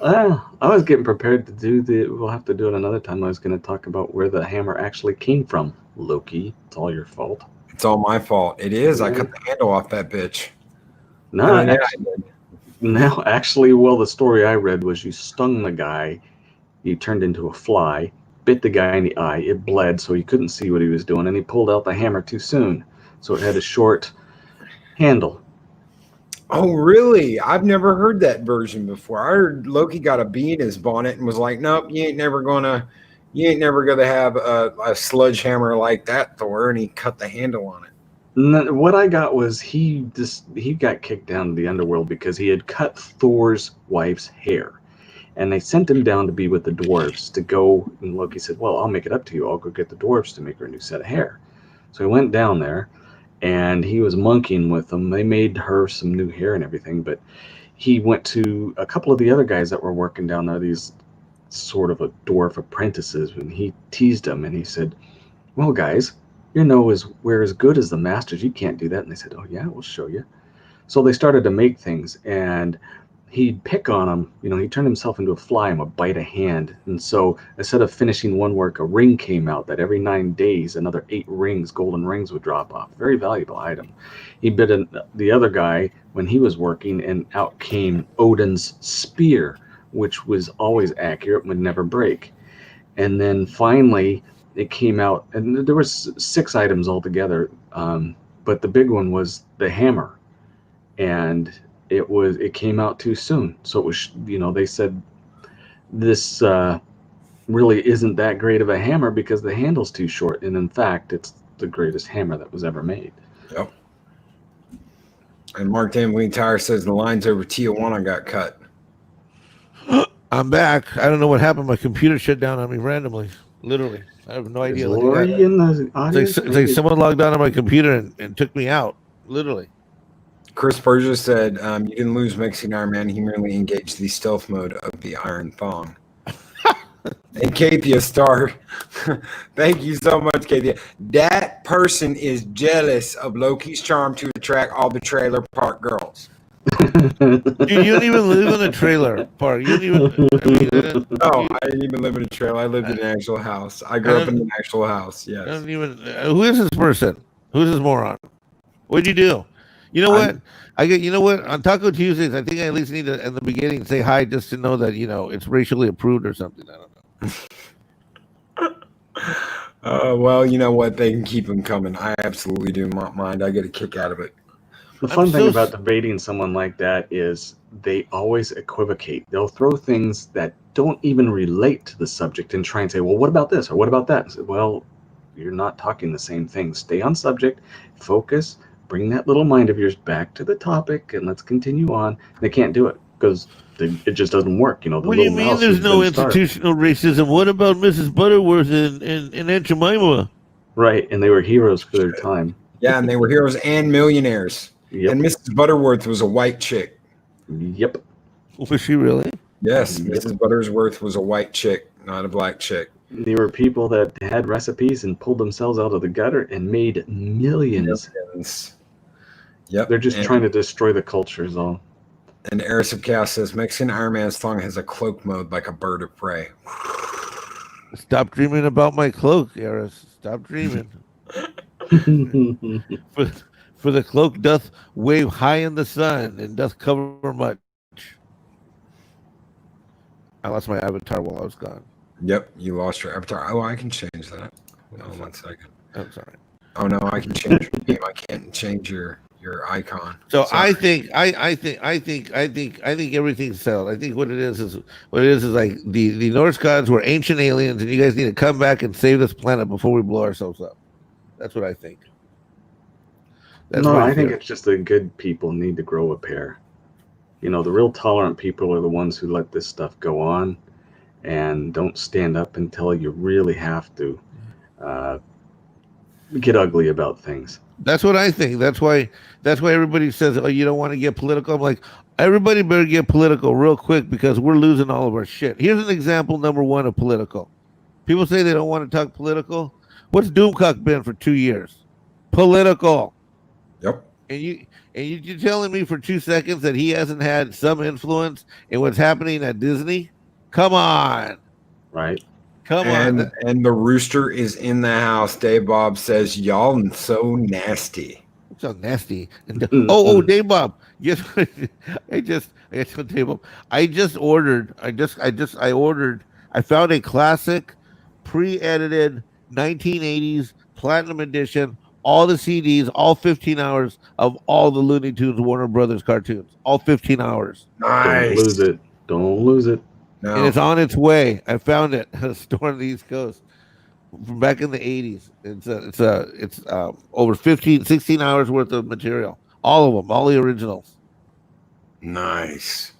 I was getting prepared to do we'll have to do it another time. I was going to talk about where the hammer actually came from. Loki, it's all your fault. It's all my fault. It is. Yeah. I cut the handle off that bitch. No, actually, well, the story I read was you stung the guy, he turned into a fly, bit the guy in the eye, it bled, so he couldn't see what he was doing, and he pulled out the hammer too soon, so it had a short handle. Oh, really? I've never heard that version before. I heard Loki got a bee in his bonnet and was like, nope, you ain't never gonna have a sledgehammer like that, Thor, and he cut the handle on it. What I got was he got kicked down to the underworld because he had cut Thor's wife's hair, and they sent him down to be with the dwarves to go, and Loki said, well, I'll make it up to you. I'll go get the dwarves to make her a new set of hair. So he went down there, and he was monkeying with them. They made her some new hair and everything, but he went to a couple of the other guys that were working down there, these sort of a dwarf apprentices, and he teased them, and he said, well, guys, your nose we're as good as the masters. You can't do that. And they said, oh, yeah, we'll show you. So they started to make things, and he'd pick on them. You know, he turned himself into a fly and would bite a hand. And so instead of finishing one work, a ring came out that every 9 days, another 8 rings, golden rings, would drop off. Very valuable item. He bit the other guy when he was working, and out came Odin's spear, which was always accurate, would never break. And then finally it came out, and there was 6 items altogether, but the big one was the hammer, and it came out too soon. So it was, you know, they said this really isn't that great of a hammer because the handle's too short, and in fact it's the greatest hammer that was ever made. Yep. And Mark Damblin Tire says the lines over Tijuana got cut. I'm back. I don't know what happened. My computer shut down on me randomly. Literally. I have no idea. It's like someone logged on my computer and took me out. Literally. Chris Persia said, you didn't lose Mexican Iron Man. He merely engaged the stealth mode of the Iron Thong. And Kathia Star, thank you so much, Kathia. That person is jealous of Loki's charm to attract all the trailer park girls. Dude, you don't even live in a trailer park. You don't even. No, I didn't even live in a trailer. I lived in an actual house. I grew up in an actual house. Yes. I don't even. Who is this person? Who's this moron? What'd you do? You know what? You know what? On Taco Tuesdays, I think I at least need to, in the beginning, say hi just to know that, you know, it's racially approved or something. I don't know. Well, you know what? They can keep them coming. I absolutely do not mind. I get a kick out of it. The fun thing about debating someone like that is they always equivocate. They'll throw things that don't even relate to the subject and try and say, well, what about this? Or what about that? And say, well, you're not talking the same thing. Stay on subject, focus, bring that little mind of yours back to the topic, and let's continue on. They can't do it. because it just doesn't work. You know, the What do you little mean mouse there's has no been starved. institutional racism? What about Mrs. Butterworth and Aunt Jemima? Right, and they were heroes for their time. Yeah, and they were heroes and millionaires. Yep. And Mrs. Butterworth was a white chick. Yep. Was she really? Yes, Yep. Mrs. Butterworth was a white chick, not a black chick. They were people that had recipes and pulled themselves out of the gutter and made millions. Yep. They're just trying to destroy the culture, is all. And Eris of Chaos says Mexican Iron Man's thong has a cloak mode like a bird of prey. Stop dreaming about my cloak, Eris. Stop dreaming. For the cloak doth wave high in the sun and doth cover much. I lost my avatar while I was gone. Yep, you lost your avatar. Oh, I can change that. Hold on 1 second. I'm sorry. Oh no, I can change your name. I can't change your icon. So Sorry. I think everything's settled. I think what it is like the Norse gods were ancient aliens, and you guys need to come back and save this planet before we blow ourselves up. That's what I think. No, I think it's just the good people need to grow a pair. You know, the real tolerant people are the ones who let this stuff go on and don't stand up until you really have to get ugly about things. That's what I think. That's why everybody says, "Oh, you don't want to get political." I'm like, everybody better get political real quick because we're losing all of our shit. Here's an example number one of political. People say they don't want to talk political. What's Doomcock been for 2 years? Political. Yep. And you're telling me for 2 seconds that he hasn't had some influence in what's happening at Disney? Come on. Right. Come on. And the rooster is in the house. Dave Bob says, "Y'all so nasty." So nasty. And Dave Bob. Yes, I found a classic pre-edited 1980s platinum edition, all the CDs, all 15 hours of all the Looney Tunes Warner Brothers cartoons, all 15 hours. Nice. Don't lose it. No. And it's on its way. I found it at a store on the East Coast from back in the 80s. It's over 16 hours worth of material. All of them, all the originals. Nice.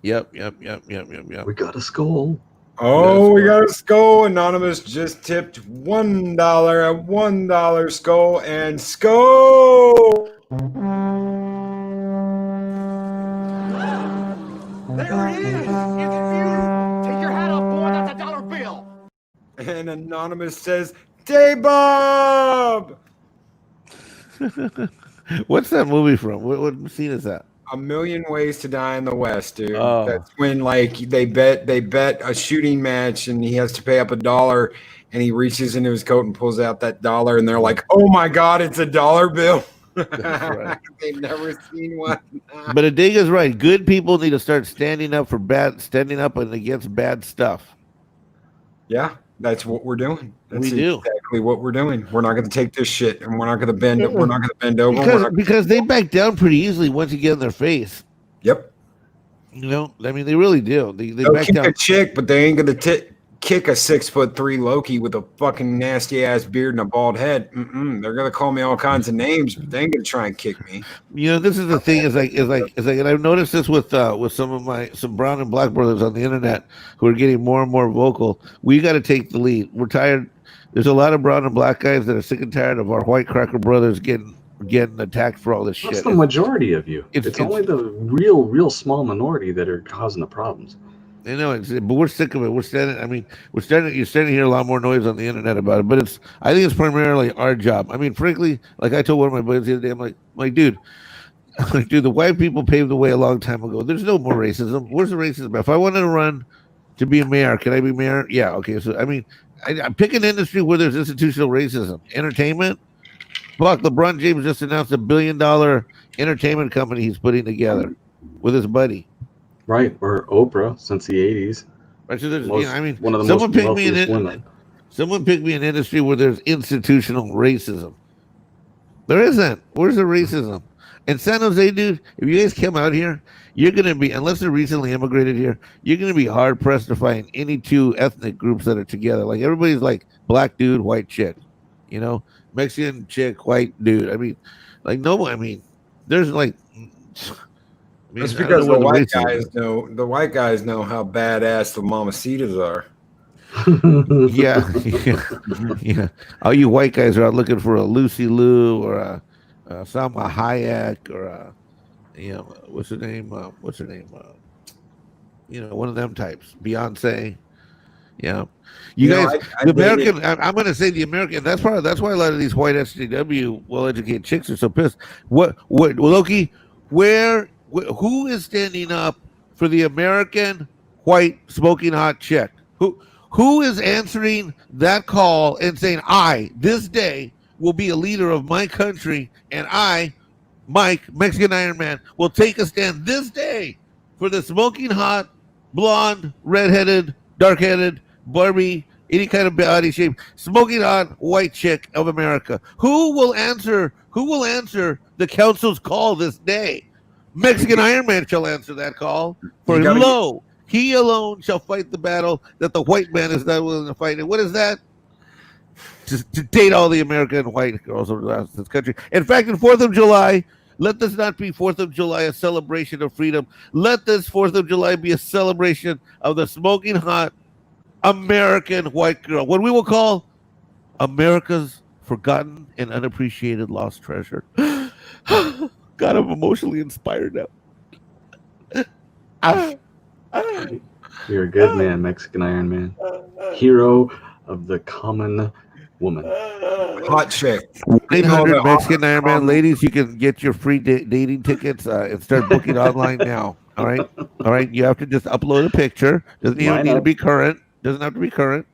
Yep. We got a skull. Oh, we got a skull. Anonymous just tipped $1 at $1 skull and skull. There it is! It's you! Take your hat off, boy, that's a dollar bill! And Anonymous says, "Dave Bob." What's that movie from? What scene is that? A Million Ways to Die in the West, dude. Oh. That's when they bet a shooting match and he has to pay up $1 and he reaches into his coat and pulls out that $1 and they're like, "Oh my God, it's a dollar bill." Right. They've never seen one. But Adega's right. Good people need to start standing up and against bad stuff. Yeah, that's what we're doing. That's We do. exactly what we're doing. We're not going to take this shit, and we're not going to bend. We're not going to bend over. Because they back down pretty easily once you get in their face. Yep. You know, I mean, they really do. They They'll back kick down. a chick, but they ain't going to kick a 6'3" Loki with a fucking nasty ass beard and a bald head. They're going to call me all kinds of names, but they ain't going to try and kick me. You know, this is the thing. Is like, and I've noticed this with some brown and black brothers on the internet who are getting more and more vocal. We got to take the lead. We're tired. There's a lot of brown and black guys that are sick and tired of our white cracker brothers getting attacked for all this shit. That's the majority of you. It's only the real small minority that are causing the problems. I know, but we're sick of it. You're starting to hear a lot more noise on the internet about it. But I think it's primarily our job. I mean, frankly, like I told one of my buddies the other day, I'm like, dude, the white people paved the way a long time ago. There's no more racism. Where's the racism? If I wanted to run to be a mayor, can I be mayor? Yeah, okay. So I mean, I pick an industry where there's institutional racism. Entertainment. Fuck, LeBron James just announced $1 billion entertainment company he's putting together with his buddy. Right, or Oprah since the 80s. Right, so there's, one of the most wealthiest women. Someone pick me an industry where there's institutional racism. There isn't. Where's the racism? In San Jose, dude, if you guys come out here, you're going to be, unless they're recently immigrated here, you're going to be hard pressed to find any two ethnic groups that are together. Like everybody's like black dude, white chick, you know, Mexican chick, white dude. I mean, like no, I mean, there's like, mean, It's I don't because know where the white racism- white guys know how badass the mamacitas are. Yeah, yeah. All you white guys are out looking for a Lucy Liu or a Salma Hayek or what's her name? What's her name? One of them types. Beyonce. Yeah, you You know, guys, I the dated. American. I'm going to say the American. That's why a lot of these white SJW well-educated chicks are so pissed. What Loki? Who is standing up for the American white smoking hot chick? Who is answering that call and saying, "I this day will be a leader of my country, and I, Mike, Mexican Iron Man, will take a stand this day for the smoking hot, blonde, redheaded, dark-headed, Barbie, any kind of body shape, smoking hot white chick of America. Who will answer? Who will answer the council's call this day? Mexican Iron Man shall answer that call. For You gotta get- lo, he alone shall fight the battle that the white man is not willing to fight. And what is that? To date all the American white girls around this country. In fact, in 4th of July, let this not be 4th of July a celebration of freedom. Let this 4th of July be a celebration of the smoking hot American white girl. What we will call America's forgotten and unappreciated lost treasure. God, I'm emotionally inspired now. You're a good man, Mexican Iron Man. Hero of the common woman. Hot chick. 900 Mexican Iron Man ladies, you can get your free dating tickets and start booking online now. All right. You have to just upload a picture. Doesn't even need to be current. Doesn't have to be current.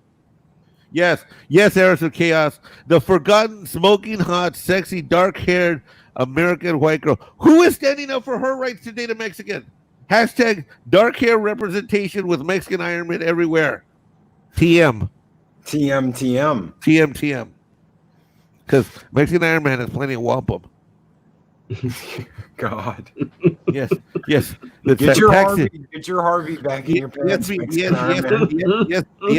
Yes, Eris of Chaos, the forgotten, smoking hot, sexy, dark-haired American white girl. Who is standing up for her rights to date a Mexican? Hashtag dark hair representation with Mexican Iron Man everywhere. TM. TM. Because Mexican Iron Man has plenty of wampum. God. Yes. Get your Harvey back in your pants. The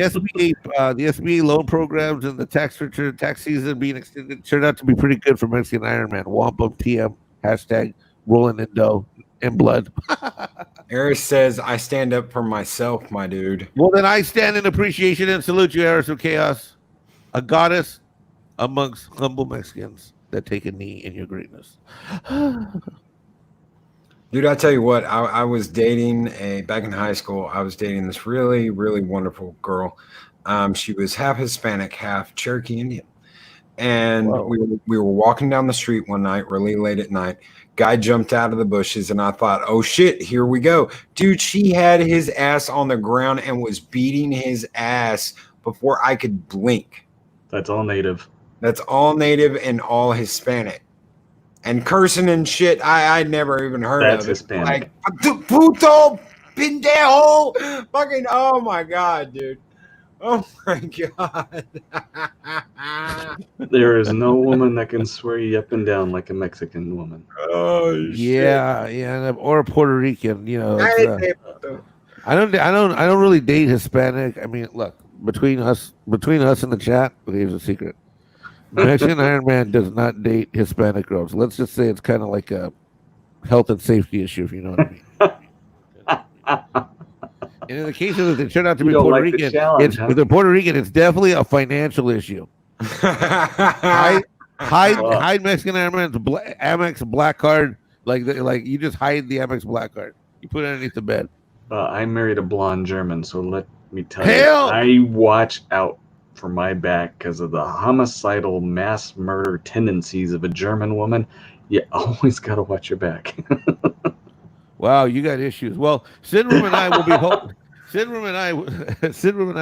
SBA loan programs and the tax season being extended turned out to be pretty good for Mexican Iron Man. Wampum TM. Hashtag rolling in dough and blood. Eris says, I stand up for myself, my dude. Well, then I stand in appreciation and salute you, Eris of Chaos, a goddess amongst humble Mexicans that take a knee in your greatness. Dude, I tell you what, I was dating back in high school, I was dating this really, really wonderful girl. She was half Hispanic, half Cherokee Indian. And we were walking down the street one night, really late at night. Guy jumped out of the bushes, and I thought, oh, shit, here we go. Dude, she had his ass on the ground and was beating his ass before I could blink. That's all native. That's all native and all Hispanic. And cursing and shit, I'd never even heard That's of it. Hispanic. Like, puto, pendejo. Fucking, oh, my God, dude. Oh, my God. There is no woman that can swear you up and down like a Mexican woman. Oh, shit. Yeah, or a Puerto Rican. You know, I I don't really date Hispanic. I mean, look, between us in the chat, here's a secret. Mexican Iron Man does not date Hispanic girls. Let's just say it's kind of like a health and safety issue, if you know what I mean. And in the case of it turned out to be Puerto Rican, with the Puerto Rican, it's definitely a financial issue. Hide Mexican Iron Man's Amex black card, like you just hide the Amex black card. You put it underneath the bed. I married a blonde German, so let me tell Hell! you, I watch out for my back because of the homicidal mass murder tendencies of a German woman. You always got to watch your back. Wow, you got issues. Well, Sidram and I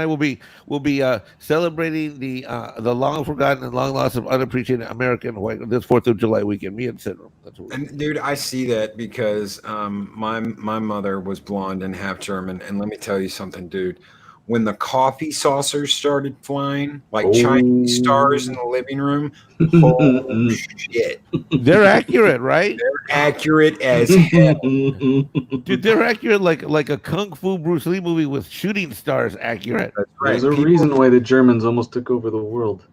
will be will be celebrating the long forgotten and long lost of unappreciated American white this 4th of July weekend. Me and Sidram. That's what And dude, I see that because my mother was blonde and half German, and let me tell you something, dude. When the coffee saucers started flying like Chinese stars in the living room, oh shit! They're accurate, right? They're accurate as hell. Dude, they're accurate like a Kung Fu Bruce Lee movie with shooting stars accurate. That's right. There's a reason why the Germans almost took over the world.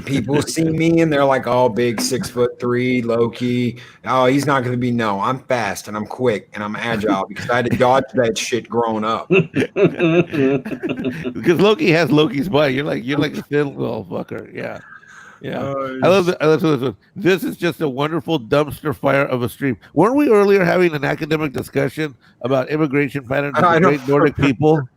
People see me and they're like, "Oh, big 6'3", low key. Oh, he's not going to be." No, I'm fast and I'm quick and I'm agile because I had to dodge that shit growing up. Because Loki has Loki's body. You're like a thin little fucker. Yeah. Yeah, I love that. This is just a wonderful dumpster fire of a stream. Weren't we earlier having an academic discussion about immigration patterns of the great Nordic people?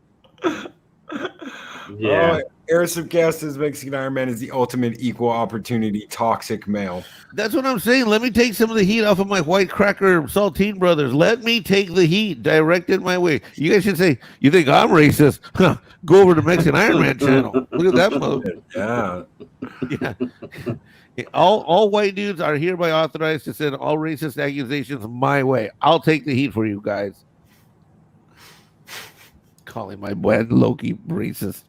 Yeah. Airship Cast's Mexican Ironman is the ultimate equal opportunity toxic male. That's what I'm saying. Let me take some of the heat off of my white cracker saltine brothers. Let me take the heat directed my way. You guys should say, you think I'm racist? Huh, go over to Mexican Ironman channel. Look at that mother. Yeah. All white dudes are hereby authorized to send all racist accusations my way. I'll take the heat for you guys. Calling my boy Loki racist.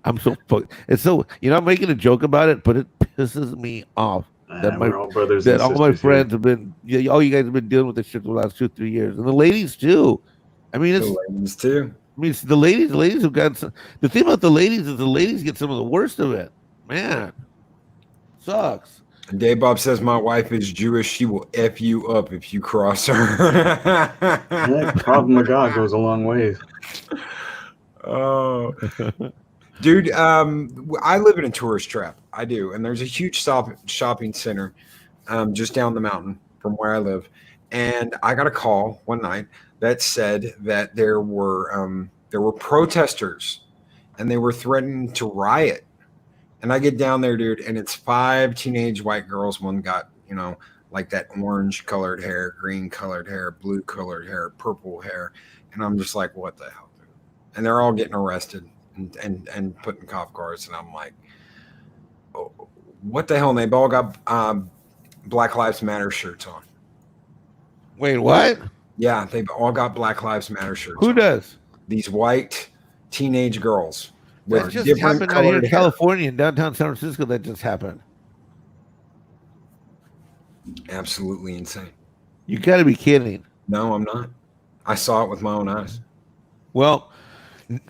I'm so fucked. It's so, I'm making a joke about it, but it pisses me off that all brothers that all my friends here. have been, all you guys have been dealing with this shit for the last 2-3 years, and the ladies too. I mean, it's the ladies too. I mean, it's the ladies have got some. The thing about the ladies is the ladies get some of the worst of it. Man, sucks. And Dave Bob says my wife is Jewish. She will F you up if you cross her. Yeah, Krav Maga goes a long way. Oh, dude, I live in a tourist trap. I do, and there's a huge shopping center just down the mountain from where I live. And I got a call one night that said that there were protesters, and they were threatening to riot. And I get down there, dude, and it's 5 teenage white girls. One got, like that orange colored hair, green colored hair, blue colored hair, purple hair, and I'm just like, what the hell, dude? And they're all getting arrested and put in cop cars, and I'm like, oh, what the hell? And they've all got Black Lives Matter shirts on. Wait, what? Yeah, they've all got Black Lives Matter shirts. Who on. does? These white teenage girls. That just happened out here in California, in downtown San Francisco. That just happened. Absolutely insane. You got to be kidding. No, I'm not. I saw it with my own eyes. Well,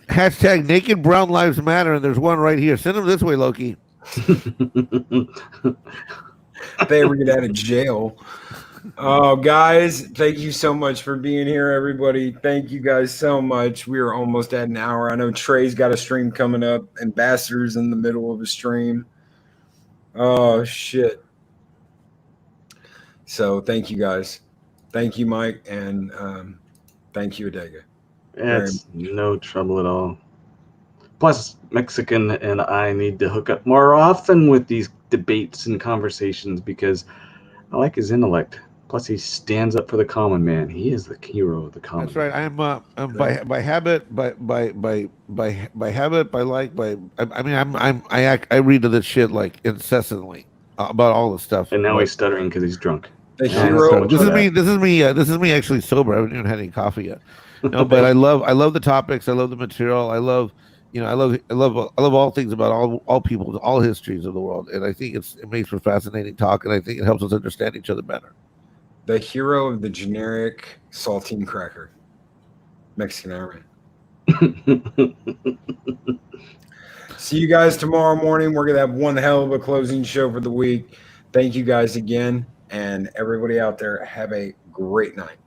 hashtag Naked Brown Lives Matter, and there's one right here. Send them this way, Loki. If they ever get out of jail. Oh, guys, thank you so much for being here, everybody. Thank you guys so much. We are almost at an hour. I know Trey's got a stream coming up. Ambassador's in the middle of a stream. Oh, shit. So thank you, guys. Thank you, Mike, and thank you, Adega. It's no trouble at all. Plus, Mexican and I need to hook up more often with these debates and conversations because I like his intellect. Plus, he stands up for the common man. He is the hero of the common. That's right. I'm by habit, by habit, I read to this shit like incessantly about all the stuff. And now he's stuttering because he's drunk. The hero. This is me actually sober. I haven't even had any coffee yet. No, but I love the topics. I love the material. I love all things about all people, all histories of the world, and I think it makes for fascinating talk, and I think it helps us understand each other better. The hero of the generic saltine cracker, Mexican Ironman. See you guys tomorrow morning. We're gonna have one hell of a closing show for the week. Thank you guys again, and everybody out there, have a great night.